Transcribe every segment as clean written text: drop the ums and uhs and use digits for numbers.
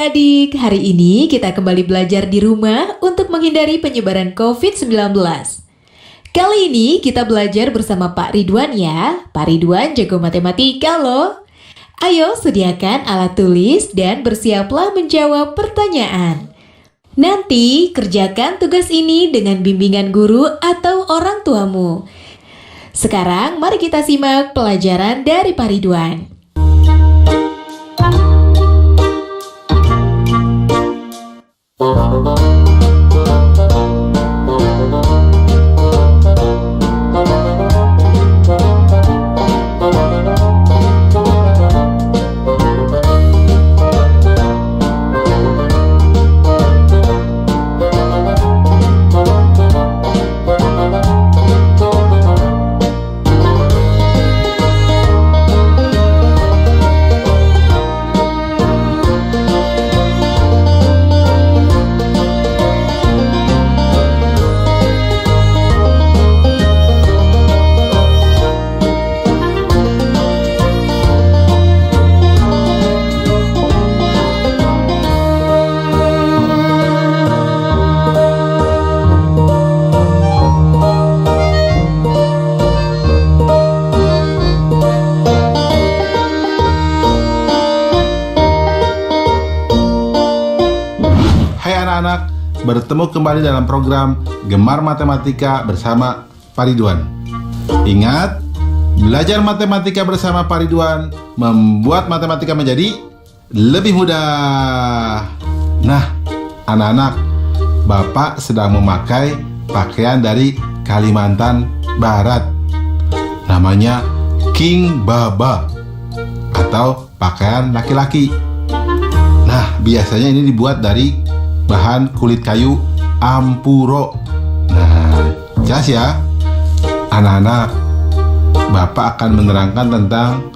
adik-adik, hari ini kita kembali belajar di rumah untuk menghindari penyebaran COVID-19. Kali ini kita belajar bersama Pak Ridwan ya. Pak Ridwan jago matematika loh. Ayo sediakan alat tulis dan bersiaplah menjawab pertanyaan. Nanti kerjakan tugas ini dengan bimbingan guru atau orang tuamu. Sekarang mari kita simak pelajaran dari Pak Ridwan. Anak-anak, bertemu kembali dalam program Gemar Matematika bersama Pak Ridwan. Ingat, belajar matematika bersama Pak Ridwan membuat matematika menjadi lebih mudah. Nah, anak-anak, Bapak sedang memakai pakaian dari Kalimantan Barat. Namanya King Baba atau pakaian laki-laki. Nah, biasanya ini dibuat dari bahan kulit kayu ampuro. Nah, jelas ya anak-anak, Bapak akan menerangkan tentang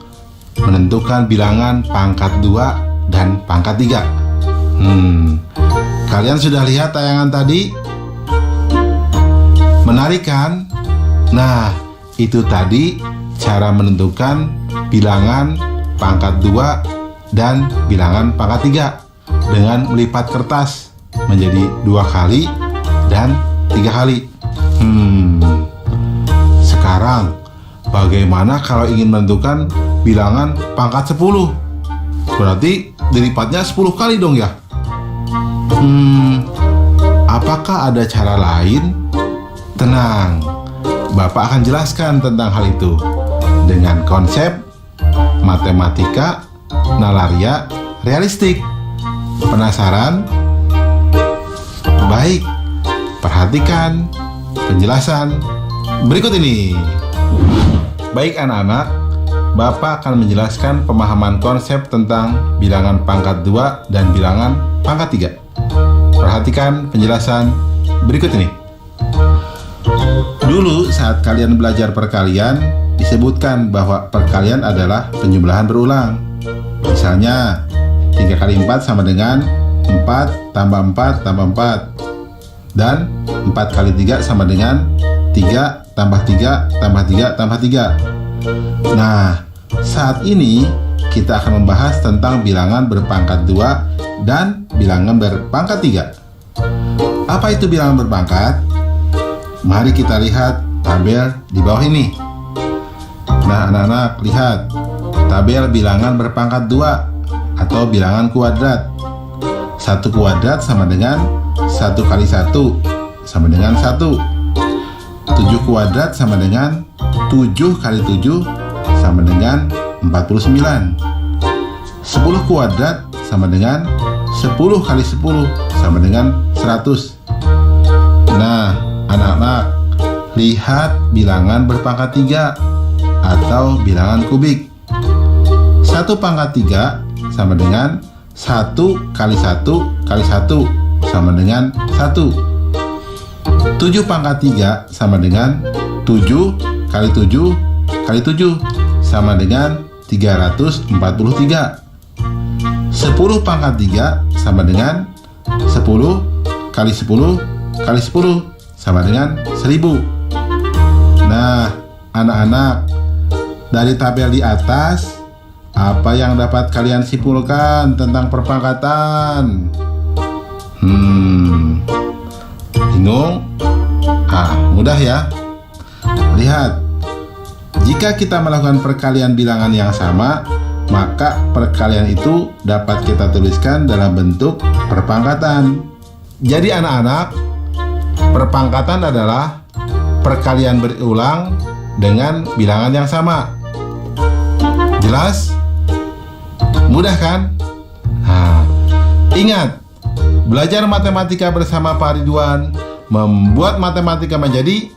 menentukan bilangan pangkat 2 dan pangkat 3. Kalian sudah lihat tayangan tadi? Menarik kan? Nah, itu tadi cara menentukan bilangan pangkat 2 dan bilangan pangkat 3 dengan melipat kertas menjadi 2 kali dan 3 kali. Sekarang bagaimana kalau ingin menentukan bilangan pangkat 10? Berarti dilipatnya 10 kali dong ya. Apakah ada cara lain? Tenang, Bapak akan jelaskan tentang hal itu dengan konsep matematika nalaria realistik. Penasaran? Baik, perhatikan penjelasan berikut ini. Baik anak-anak, Bapak akan menjelaskan pemahaman konsep tentang bilangan pangkat 2 dan bilangan pangkat 3. Perhatikan penjelasan berikut ini. Dulu saat kalian belajar perkalian, disebutkan bahwa perkalian adalah penjumlahan berulang. Misalnya, 3 kali 4 sama dengan 4 tambah 4 tambah 4. Dan 4 kali 3 sama dengan 3 tambah 3 tambah 3 tambah 3. Nah, saat ini kita akan membahas tentang bilangan berpangkat 2 dan bilangan berpangkat 3. Apa itu bilangan berpangkat? Mari kita lihat tabel di bawah ini. Nah, anak-anak, lihat tabel bilangan berpangkat 2 atau bilangan kuadrat. 1 kuadrat sama dengan 1 kali 1 sama dengan 1. 7 kuadrat sama dengan 7 kali 7 sama dengan 49. 10 kuadrat sama dengan 10 kali 10 sama dengan 100. Nah, anak-anak, lihat bilangan berpangkat 3 atau bilangan kubik. 1 pangkat 3 sama dengan 1 kali 1 kali 1 sama dengan 1. 7 pangkat 3 sama dengan 7 kali 7 kali 7 sama dengan 343. 10 pangkat 3 sama dengan 10 kali 10 kali 10 sama dengan 1000. Nah, anak-anak, dari tabel di atas Apa yang dapat kalian simpulkan tentang perpangkatan? Bingung? Mudah ya. Lihat, jika kita melakukan perkalian bilangan yang sama, maka perkalian itu dapat kita tuliskan dalam bentuk perpangkatan. Jadi anak-anak, perpangkatan adalah perkalian berulang dengan bilangan yang sama. Jelas? Mudah kan? Ingat, belajar matematika bersama Pak Ridwan membuat matematika menjadi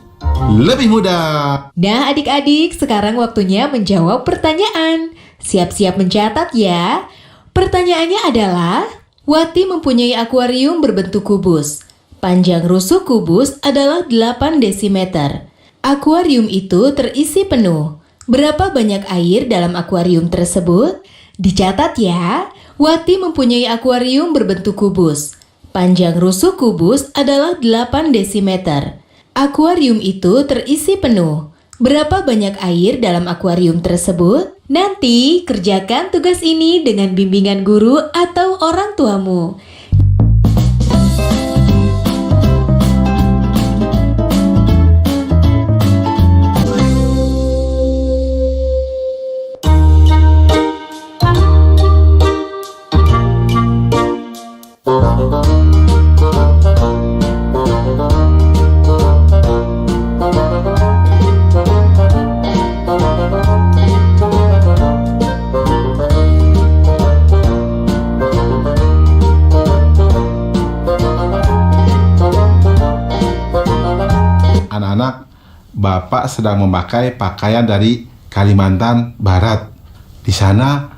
lebih mudah. Nah adik-adik, sekarang waktunya menjawab pertanyaan. Siap-siap mencatat ya. Pertanyaannya adalah, Wati mempunyai akuarium berbentuk kubus. Panjang rusuk kubus adalah 8 desimeter. Akuarium itu terisi penuh. Berapa banyak air dalam akuarium tersebut? Dicatat ya, Wati mempunyai akuarium berbentuk kubus. Panjang rusuk kubus adalah 8 desimeter. Akuarium itu terisi penuh. Berapa banyak air dalam akuarium tersebut? Nanti kerjakan tugas ini dengan bimbingan guru atau orang tuamu. Anak-anak, Bapak sedang memakai pakaian dari Kalimantan Barat. Di sana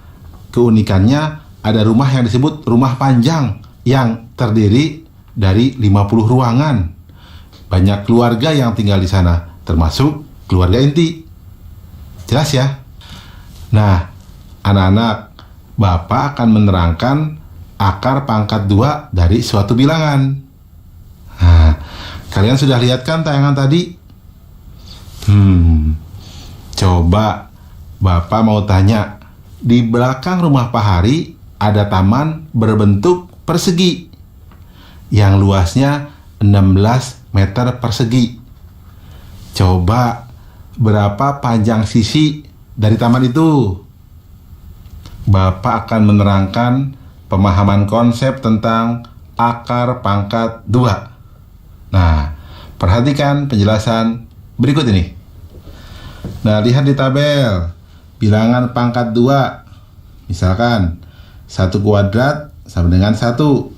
keunikannya ada rumah yang disebut rumah panjang yang terdiri dari 50 ruangan. Banyak keluarga yang tinggal di sana, termasuk keluarga inti. Jelas ya? Nah, anak-anak, Bapak akan menerangkan akar pangkat 2 dari suatu bilangan. Kalian sudah lihat kan tayangan tadi? Coba Bapak mau tanya, di belakang rumah Pak Hari ada taman berbentuk persegi yang luasnya 16 meter persegi. Coba berapa panjang sisi dari taman itu? Bapak akan menerangkan pemahaman konsep tentang akar pangkat 2. Nah, perhatikan penjelasan berikut ini. Nah, lihat di tabel bilangan pangkat 2. Misalkan 1 kuadrat sama dengan 1,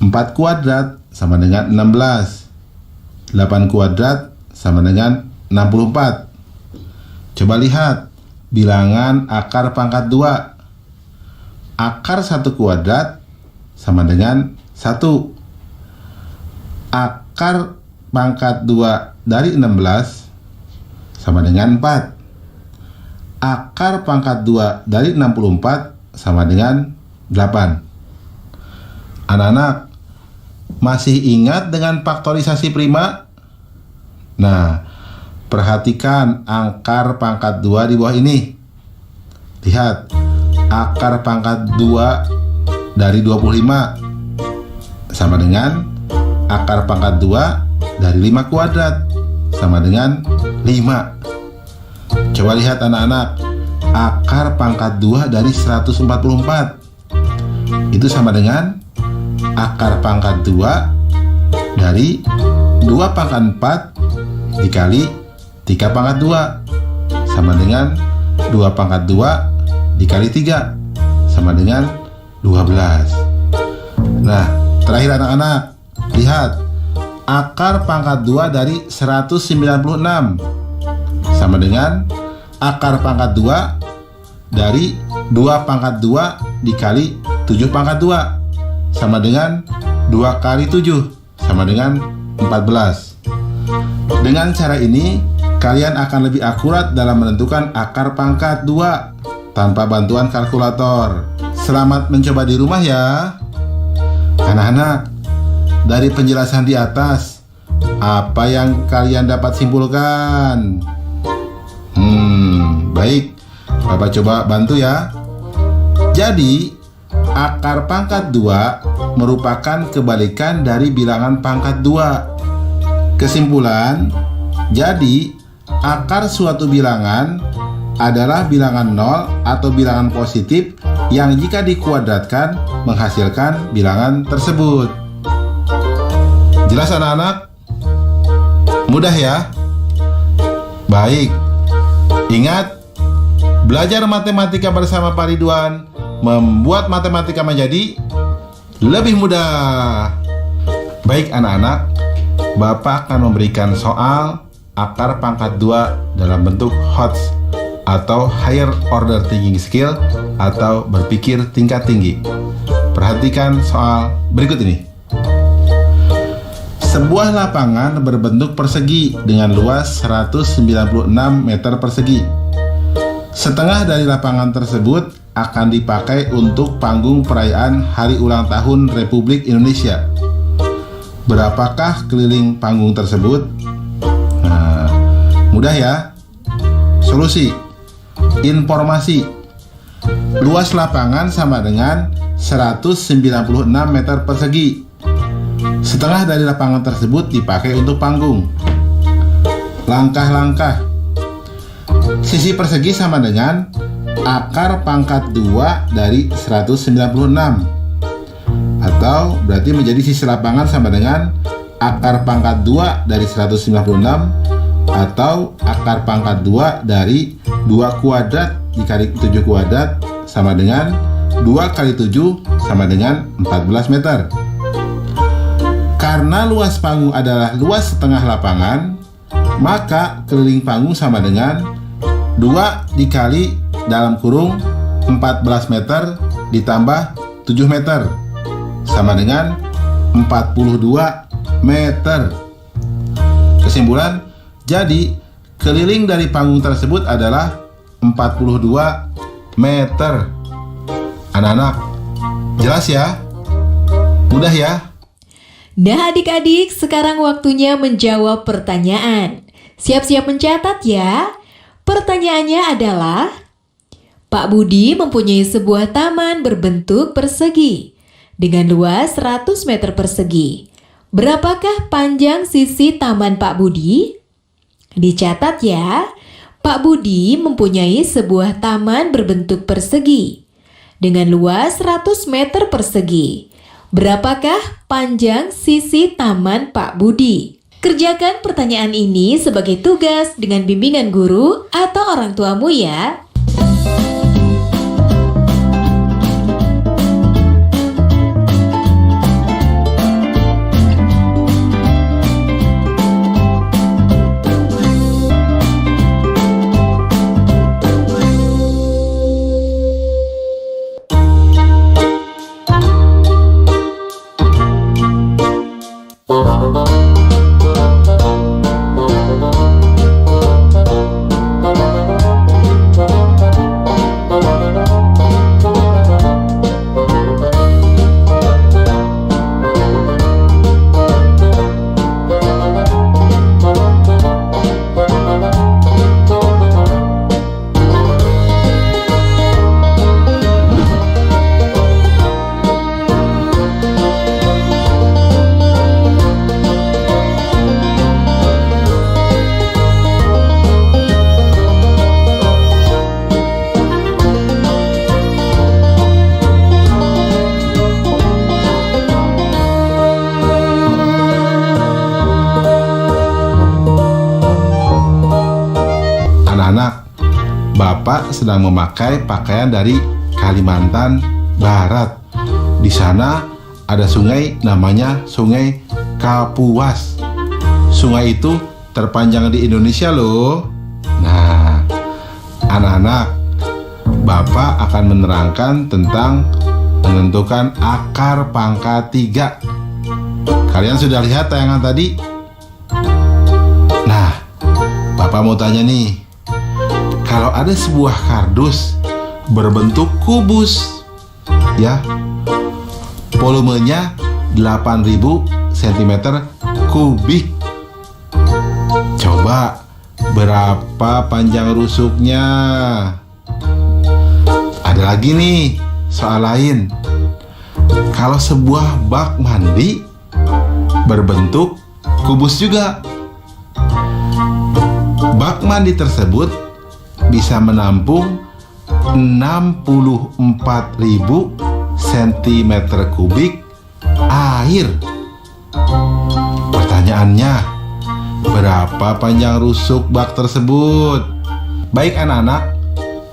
4 kuadrat sama dengan 16, 8 kuadrat sama dengan 64. Coba lihat bilangan akar pangkat 2. Akar 1 kuadrat sama dengan 1. Akar pangkat 2 dari 16 sama dengan 4. Akar pangkat 2 dari 64 sama dengan 8. Anak-anak, masih ingat dengan faktorisasi prima? Nah, perhatikan akar pangkat 2 di bawah ini. Lihat, akar pangkat 2 dari 25 sama dengan akar pangkat 2 dari 5 kuadrat sama dengan 5. Coba lihat anak-anak, akar pangkat 2 dari 144 itu sama dengan akar pangkat 2 dari 2 pangkat 4 dikali 3 pangkat 2 sama dengan 2 pangkat 2 dikali 3 sama dengan 12. Nah, terakhir anak-anak, lihat, akar pangkat 2 dari 196 sama dengan akar pangkat 2 dari 2 pangkat 2 dikali 7 pangkat 2 sama dengan 2 kali 7 sama dengan 14. Dengan cara ini, kalian akan lebih akurat dalam menentukan akar pangkat 2 tanpa bantuan kalkulator. Selamat mencoba di rumah ya. Anak-anak, dari penjelasan di atas, apa yang kalian dapat simpulkan? Baik. Bapak coba bantu ya. Jadi, akar pangkat 2 merupakan kebalikan dari bilangan pangkat 2. Kesimpulan, jadi akar suatu bilangan adalah bilangan 0 atau bilangan positif yang jika dikuadratkan menghasilkan bilangan tersebut. Jelas anak-anak? Mudah ya? Baik. Ingat, belajar matematika bersama Pak Ridwan membuat matematika menjadi lebih mudah. Baik anak-anak, Bapak akan memberikan soal akar pangkat 2 dalam bentuk HOTS atau Higher Order Thinking Skill atau berpikir tingkat tinggi. Perhatikan soal berikut ini. Sebuah lapangan berbentuk persegi dengan luas 196 meter persegi. Setengah dari lapangan tersebut akan dipakai untuk panggung perayaan Hari Ulang Tahun Republik Indonesia. Berapakah keliling panggung tersebut? Nah, mudah ya. Solusi. Informasi. Luas lapangan sama dengan 196 meter persegi. Setengah dari lapangan tersebut dipakai untuk panggung. Langkah-langkah. Sisi persegi sama dengan akar pangkat 2 dari 196. Atau berarti menjadi sisi lapangan sama dengan akar pangkat 2 dari 196 atau akar pangkat 2 dari 2 kuadrat dikali 7 kuadrat sama dengan 2 kali 7 sama dengan 14 meter. Karena luas panggung adalah luas setengah lapangan, maka keliling panggung sama dengan 2 dikali dalam kurung 14 meter ditambah 7 meter sama dengan 42 meter. Kesimpulan, jadi keliling dari panggung tersebut adalah 42 meter. Anak-anak, jelas ya? Mudah ya? Nah adik-adik, sekarang waktunya menjawab pertanyaan. Siap-siap mencatat ya. Pertanyaannya adalah, Pak Budi mempunyai sebuah taman berbentuk persegi dengan luas 100 meter persegi. Berapakah panjang sisi taman Pak Budi? Dicatat ya, Pak Budi mempunyai sebuah taman berbentuk persegi dengan luas 100 meter persegi. Berapakah panjang sisi taman Pak Budi? Kerjakan pertanyaan ini sebagai tugas dengan bimbingan guru atau orang tuamu ya. Bapak sedang memakai pakaian dari Kalimantan Barat. Di sana ada sungai namanya Sungai Kapuas. Sungai itu terpanjang di Indonesia loh. Nah, anak-anak, Bapak akan menerangkan tentang menentukan akar pangkat 3. Kalian sudah lihat tayangan tadi? Nah, Bapak mau tanya nih. Kalau ada sebuah kardus berbentuk kubus, ya, volumenya 8.000 cm kubik. Coba berapa panjang rusuknya? Ada lagi nih soal lain. Kalau sebuah bak mandi berbentuk kubus juga, bak mandi tersebut bisa menampung 64.000 cm kubik air. Pertanyaannya, berapa panjang rusuk bak tersebut? Baik anak-anak,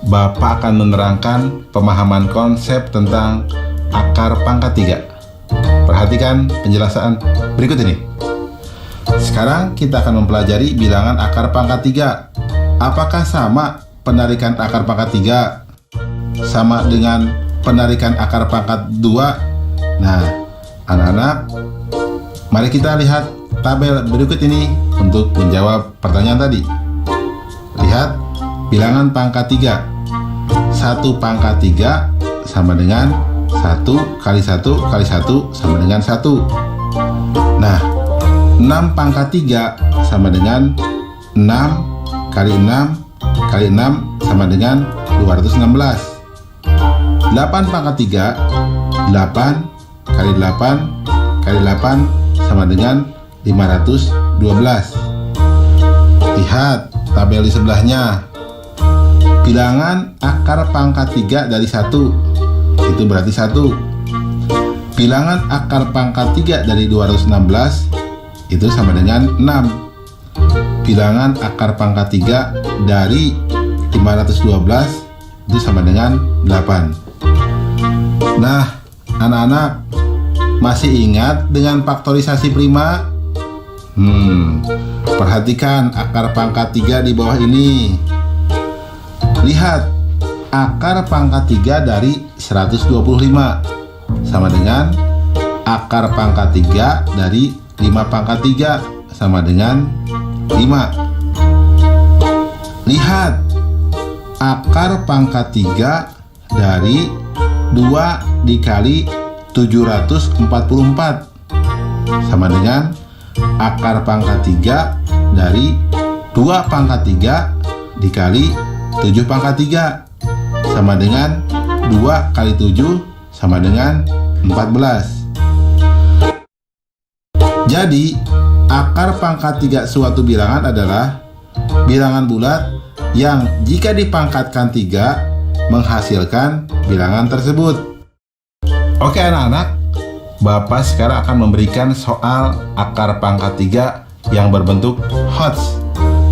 Bapak akan menerangkan pemahaman konsep tentang akar pangkat 3. Perhatikan penjelasan berikut ini. Sekarang kita akan mempelajari bilangan akar pangkat 3. Apakah sama penarikan akar pangkat 3 sama dengan penarikan akar pangkat 2? Nah, anak-anak, mari kita lihat tabel berikut ini untuk menjawab pertanyaan tadi. Lihat bilangan pangkat 3. 1 pangkat 3 sama dengan 1 kali 1 kali 1 sama dengan 1. Nah, 6 pangkat 3 sama dengan 6 kali 6 kali 6 sama dengan 216. 8 pangkat 3, 8 kali 8 kali 8 sama dengan 512. Lihat tabel di sebelahnya. Bilangan akar pangkat 3 dari 1, itu berarti 1. Bilangan akar pangkat 3 dari 216, itu sama dengan 6. Bilangan akar pangkat 3 dari 512, itu sama dengan 8. Nah, anak-anak, masih ingat dengan faktorisasi prima? Perhatikan akar pangkat 3 di bawah ini. Lihat, akar pangkat 3 dari 125 sama dengan akar pangkat 3 dari 5 pangkat 3 sama dengan 5. Lihat, akar pangkat 3 dari 2 dikali 744 sama dengan akar pangkat 3 dari 2 pangkat 3 dikali 7 pangkat 3 sama dengan 2 kali 7 sama dengan 14. Jadi, akar pangkat 3 suatu bilangan adalah bilangan bulat yang jika dipangkatkan 3 menghasilkan bilangan tersebut. Oke anak-anak, Bapak sekarang akan memberikan soal akar pangkat 3 yang berbentuk HOTS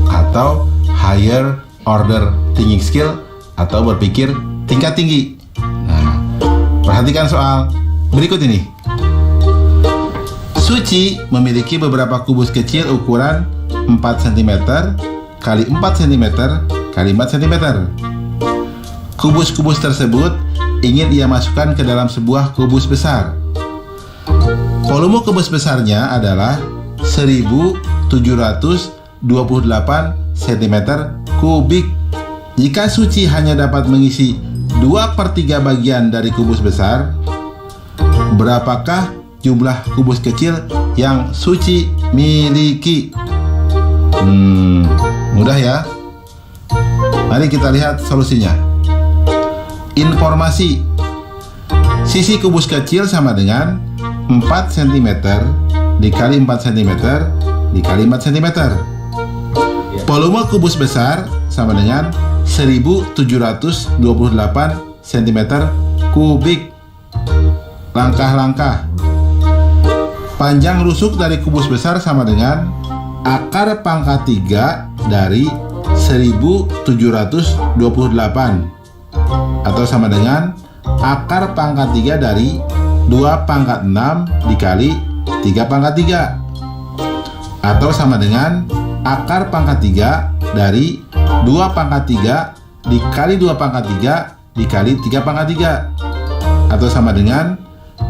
atau Higher Order Thinking Skill atau berpikir tingkat tinggi. Nah, perhatikan soal berikut ini. Suci memiliki beberapa kubus kecil ukuran 4 cm kali 4 cm kali 4 cm. Kubus-kubus tersebut ingin ia masukkan ke dalam sebuah kubus besar. Volume kubus besarnya adalah 1728 cm kubik. Jika Suci hanya dapat mengisi 2/3 bagian dari kubus besar, berapakah jumlah kubus kecil yang Suci miliki? Mudah ya. Mari kita lihat solusinya. Informasi. Sisi kubus kecil sama dengan 4 cm dikali 4 cm dikali 4 cm. Volume kubus besar sama dengan 1728 cm kubik. Langkah-langkah. Panjang rusuk dari kubus besar sama dengan akar pangkat 3 dari 1728 atau sama dengan akar pangkat 3 dari 2 pangkat 6 dikali 3 pangkat 3 atau sama dengan akar pangkat 3 dari 2 pangkat 3 dikali 2 pangkat 3 dikali 3 pangkat 3 atau sama dengan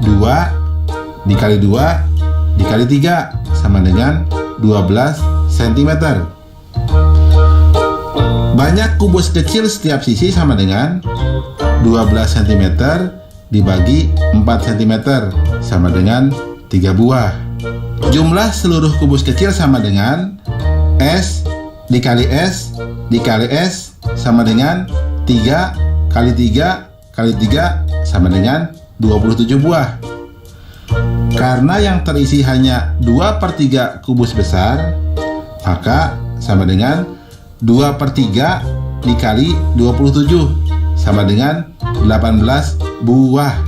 2 dikali 2 dikali 3 sama dengan 12 cm. Banyak kubus kecil setiap sisi sama dengan 12 cm dibagi 4 cm sama dengan 3 buah. Jumlah seluruh kubus kecil sama dengan S dikali S dikali S sama dengan 3 kali 3 kali 3 sama dengan 27 buah. Karena yang terisi hanya 2/3 kubus besar, maka sama dengan 2/3 dikali 27 sama dengan 18 buah.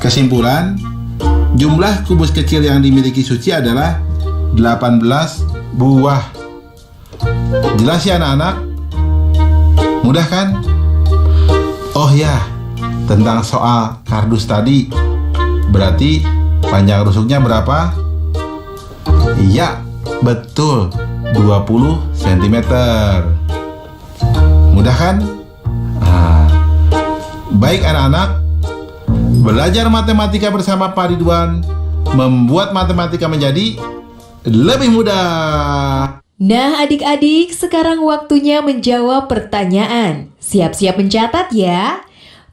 Kesimpulan, jumlah kubus kecil yang dimiliki Suci adalah 18 buah. Jelas ya anak-anak? Mudah kan? Oh ya, tentang soal kardus tadi, berarti panjang rusuknya berapa? Iya, betul, 20 cm. Mudah kan? Baik anak-anak, belajar matematika bersama Pak Ridwan membuat matematika menjadi lebih mudah. Nah adik-adik, sekarang waktunya menjawab pertanyaan. Siap-siap mencatat ya.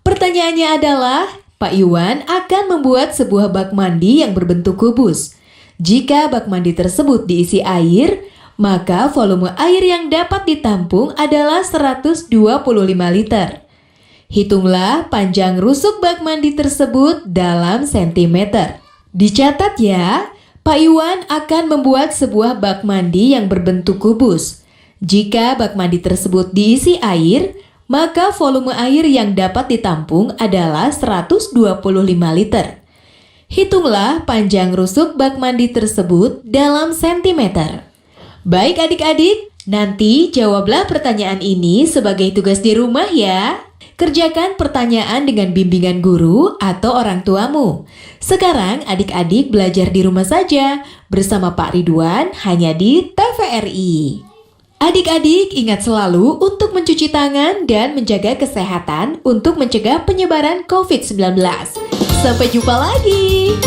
Pertanyaannya adalah, Pak Iwan akan membuat sebuah bak mandi yang berbentuk kubus. Jika bak mandi tersebut diisi air, maka volume air yang dapat ditampung adalah 125 liter. Hitunglah panjang rusuk bak mandi tersebut dalam sentimeter. Dicatat ya, Pak Iwan akan membuat sebuah bak mandi yang berbentuk kubus. Jika bak mandi tersebut diisi air, maka volume air yang dapat ditampung adalah 125 liter. Hitunglah panjang rusuk bak mandi tersebut dalam sentimeter. Baik adik-adik, nanti jawablah pertanyaan ini sebagai tugas di rumah ya. Kerjakan pertanyaan dengan bimbingan guru atau orang tuamu. Sekarang adik-adik belajar di rumah saja bersama Pak Ridwan hanya di TVRI. Adik-adik ingat selalu untuk mencuci tangan dan menjaga kesehatan untuk mencegah penyebaran COVID-19. Sampai jumpa lagi.